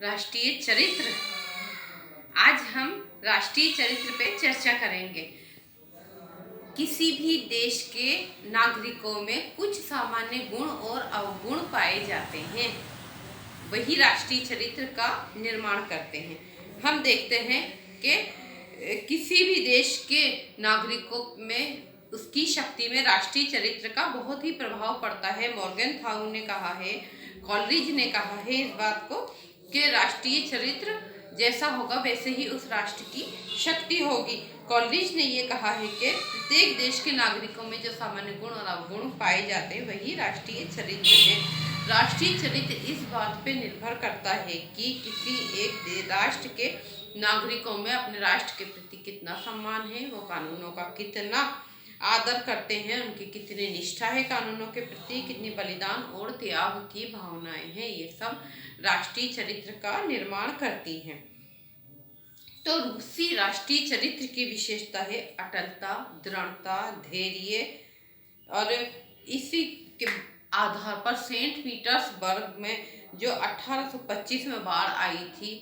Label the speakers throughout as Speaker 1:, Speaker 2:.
Speaker 1: राष्ट्रीय चरित्र। आज हम राष्ट्रीय चरित्र पे चर्चा करेंगे। किसी भी देश के नागरिकों में कुछ सामान्य गुण और अवगुण पाए जाते हैं, वही राष्ट्रीय चरित्र का निर्माण करते हैं। हम देखते हैं कि किसी भी देश के नागरिकों में उसकी शक्ति में राष्ट्रीय चरित्र का बहुत ही प्रभाव पड़ता है। मॉर्गनथाउ ने कहा है, कॉलरिज ने कहा है इस बात को कि राष्ट्रीय चरित्र जैसा होगा वैसे ही उस राष्ट्र की शक्ति होगी। कॉलरिज ने ये कहा है कि प्रत्येक देश के नागरिकों में जो सामान्य गुण और अवगुण पाए जाते हैं वही राष्ट्रीय चरित्र है। राष्ट्रीय चरित्र इस बात पे निर्भर करता है कि किसी एक राष्ट्र के नागरिकों में अपने राष्ट्र के प्रति कितना सम्मान है, वो कानूनों का कितना आदर करते हैं, उनकी कितनी निष्ठा है कानूनों के प्रति, कितनी बलिदान और त्याग की भावनाएं हैं। ये सब राष्ट्रीय चरित्र का निर्माण करती हैं। तो रूसी राष्ट्रीय चरित्र की विशेषता है अटलता, दृढ़ता, धैर्य। और इसी के आधार पर सेंट पीटर्सबर्ग में जो 1825 में बाढ़ आई थी,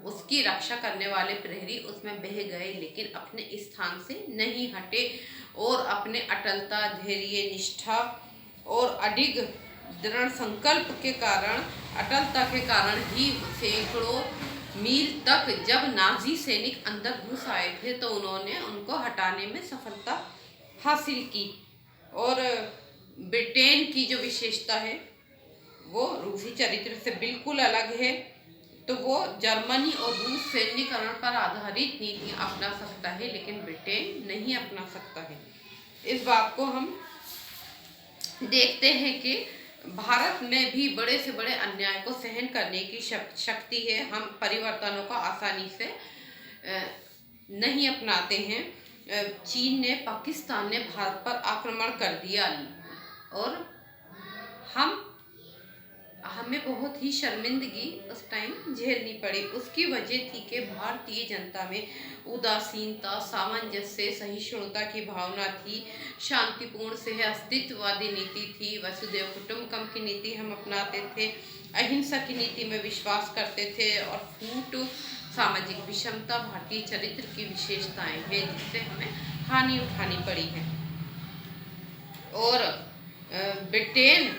Speaker 1: उसकी रक्षा करने वाले प्रहरी उसमें बह गए लेकिन अपने स्थान से नहीं हटे और अपने अटलता, धैर्य, निष्ठा और अडिग दृढ़ संकल्प के कारण, अटलता के कारण ही सैकड़ों मील तक जब नाजी सैनिक अंदर घुस आए थे तो उन्होंने उनको हटाने में सफलता हासिल की। और ब्रिटेन की जो विशेषता है वो रूसी चरित्र से बिल्कुल अलग है। तो वो जर्मनी और रूस सैन्यकरण पर आधारित नीति अपना सकता है लेकिन ब्रिटेन नहीं अपना सकता है। इस बात को हम देखते हैं कि भारत में भी बड़े से बड़े अन्याय को सहन करने की शक्ति है। हम परिवर्तनों को आसानी से नहीं अपनाते हैं। चीन ने, पाकिस्तान ने भारत पर आक्रमण कर दिया और हमें बहुत ही शर्मिंदगी उस टाइम झेलनी पड़ी। उसकी वजह थी कि भारतीय जनता में उदासीनता, सामंजस्य, सहिष्णुता की भावना थी, शांतिपूर्ण से अस्तित्ववादी नीति थी, वसुधैव कुटुंबकम की नीति हम अपनाते थे, अहिंसा की नीति में विश्वास करते थे और फूट सामाजिक विषमता भारतीय चरित्र की विशेषताएं हैं जिससे हमें हानि उठानी पड़ी है। और ब्रिटेन,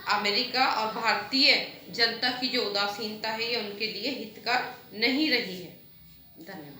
Speaker 1: अमेरिका और भारतीय जनता की जो उदासीनता है ये उनके लिए हितकर नहीं रही है। धन्यवाद।